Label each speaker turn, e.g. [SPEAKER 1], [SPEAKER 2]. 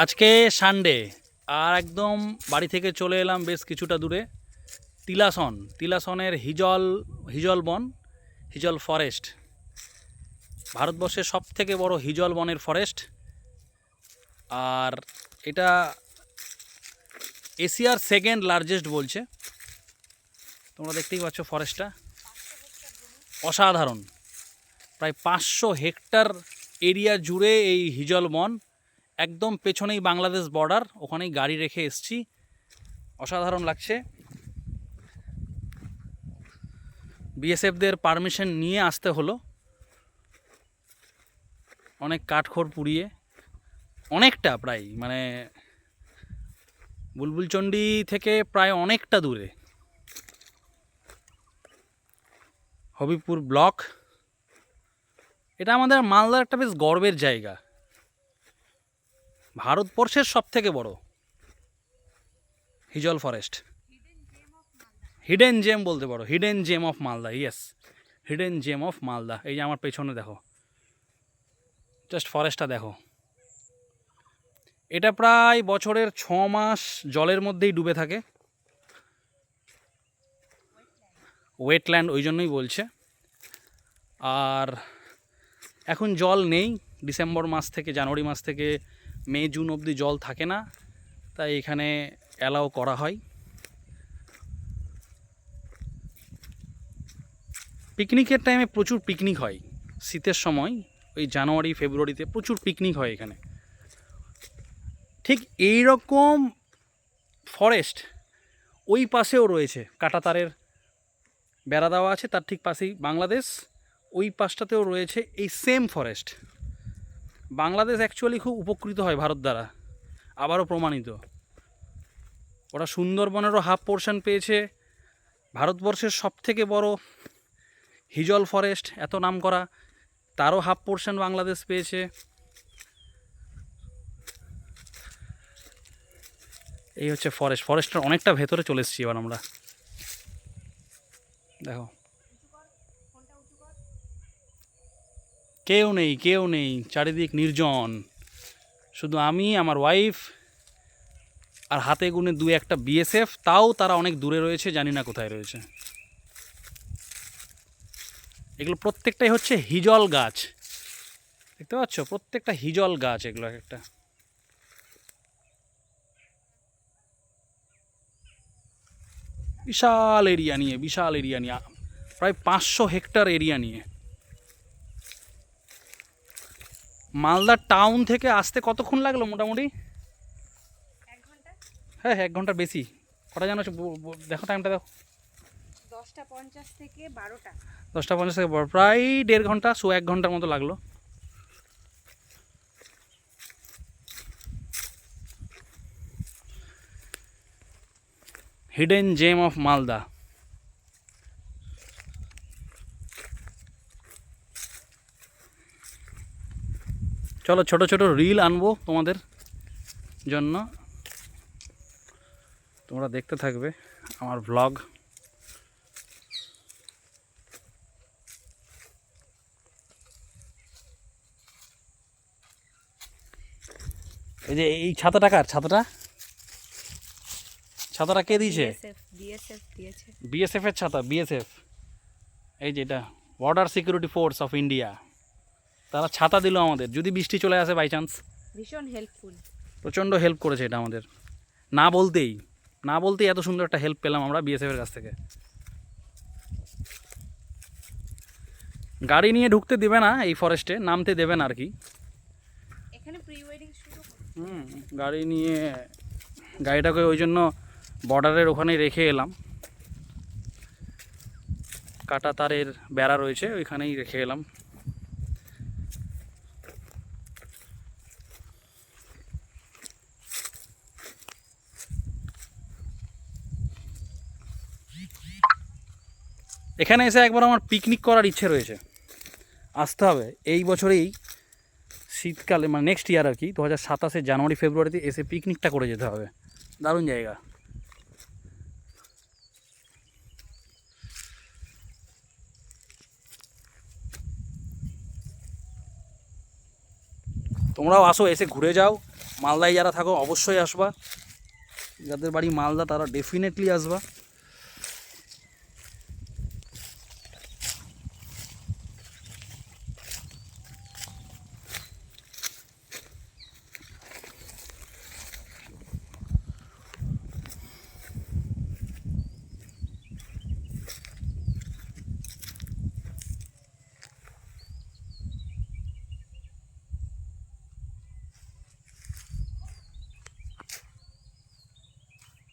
[SPEAKER 1] আজকে সানডে আর একদম বাড়ি থেকে চলে এলাম বেশ কিছুটা দূরে তিলাসনের হিজল বন, হিজল ফরেস্ট। ভারতবর্ষের সব থেকে বড় হিজল বনের ফরেস্ট। আর এটা এশিয়ার সেকেন্ড লার্জেস্ট বলছে। তোমরা দেখতেই পাচ্ছ ফরেস্টটা অসাধারণ। প্রায় 500 হেক্টর এরিয়া জুড়ে এই হিজল বন। একদম পেছনেই বাংলাদেশ বর্ডার, ওখানেই গাড়ি রেখে এসছি। অসাধারণ লাগছে। বিএসএফদের পারমিশন নিয়ে আসতে হলো, অনেক কাঠখড় পুড়িয়ে, অনেকটা প্রায় মানে বুলবুলচন্ডী থেকে প্রায় অনেকটা দূরে। হবিপুর ব্লক, এটা আমাদের মালদার একটা বেশ গর্বের জায়গা। ভারতবর্ষের সব থেকে বড় হিজল ফরেস্ট, হিডেন জেম বলতে পারো, hidden gem of Malda. Yes, hidden gem of Malda. এই যে আমার পেছনে দেখো, জাস্ট ফরেস্টটা দেখো। এটা প্রায় বছরের 6 মাস জলের মধ্যেই ডুবে থাকে। ওয়েটল্যান্ড ওই জন্যই বলছে। আর এখন জল নেই, ডিসেম্বর মাস থেকে জানুয়ারি মাস থেকে মে জুন অবধি জল থাকে না, তাই এখানে অ্যালাউ করা হয়। পিকনিকের টাইমে প্রচুর পিকনিক হয়, শীতের সময় ওই জানুয়ারি ফেব্রুয়ারিতে প্রচুর পিকনিক হয় এখানে। ঠিক এই রকম ফরেস্ট ওই পাশেও রয়েছে, কাঁটাতারের বেড়া দেওয়া আছে, তার ঠিক পাশেই বাংলাদেশ। ওই পাশটাতেও রয়েছে এই সেম ফরেস্ট। বাংলাদেশ অ্যাকচুয়ালি খুব উপকৃত হয় ভারত দ্বারা, আবারও প্রমাণিত। ওরা সুন্দরবনেরও হাফ পোর্শন পেয়েছে। ভারতবর্ষের সবথেকে বড় হিজল ফরেস্ট, এত নাম করা, তারও হাফ পোর্শন বাংলাদেশ পেয়েছে। এই হচ্ছে ফরেস্ট। ফরেস্টের অনেকটা ভেতরে চলে এসেছি এবার আমরা। দেখো, কেউ নেই, চারিদিক নির্জন। শুধু আমি, আমার ওয়াইফ, আর হাতে গুনে 2-1টা বিএসএফ, তাও তারা অনেক দূরে রয়েছে, জানি না কোথায় রয়েছে। এগুলো প্রত্যেকটাই হচ্ছে হিজল গাছ, দেখতে পাচ্ছ? প্রত্যেকটা হিজল গাছ এগুলো একটা। বিশাল এরিয়া নিয়ে, প্রায় 500 হেক্টর এরিয়া নিয়ে। মালদা টাউন থেকে আসতে কতক্ষণ লাগলো মোটামুটি?
[SPEAKER 2] 1 ঘন্টা।
[SPEAKER 1] হ্যাঁ, 1 ঘন্টার বেশি। কটা জানো? দেখো টাইমটা, দেখো।
[SPEAKER 2] 10টা 50 থেকে 12টা।
[SPEAKER 1] 10টা 50 থেকে প্রায় 1.5 ঘন্টা, 1 ঘন্টার মতো লাগলো। Hidden gem of Malda. চলো ছোট ছোট রিল আনবো তোমাদের জন্য, তোমরা দেখতে থাকবে আমার ভ্লগ। এই যে এই ছাতাটা কার? ছাতাটা কে দিয়েছে?
[SPEAKER 2] বিএসএফ দিয়েছে।
[SPEAKER 1] বিএসএফ এর ছাতা, বিএসএফ। এই যে এটা border security force of India, তারা ছাতা দিল আমাদের যদি বৃষ্টি চলে আসে বাই চান্স।
[SPEAKER 2] ভীষণ হেল্পফুল,
[SPEAKER 1] প্রচণ্ড হেল্প করেছে এটা আমাদের। না বলতেই এত সুন্দর একটা হেল্প পেলাম আমরা বিএসএফ এর কাছ থেকে। গাড়ি নিয়ে ঢুকতে দেবে না এই ফরেস্টে, নামতে দেবে না আর কি।
[SPEAKER 2] এখানে প্রি ওয়েডিং শুরু।
[SPEAKER 1] গাড়ি নিয়ে, গাড়িটাকে ওই জন্য বর্ডারের ওখানে রেখে এলাম। কাটা তারের বেড়া রয়েছে, ওইখানেই রেখে এলাম। এখানে এসে একবার আমার পিকনিক করার ইচ্ছে রয়েছে, আসতে হবে এই বছরেই শীতকালে, মানে নেক্সট ইয়ার আর কি, 2027 জানুয়ারি ফেব্রুয়ারিতে এসে পিকনিকটা করে যেতে হবে। দারুণ জায়গা। তোমরাও আসো, এসে ঘুরে যাও, মালদায় যারা থাকো অবশ্যই আসবা, যাদের বাড়ি মালদা তারা ডেফিনেটলি আসবা।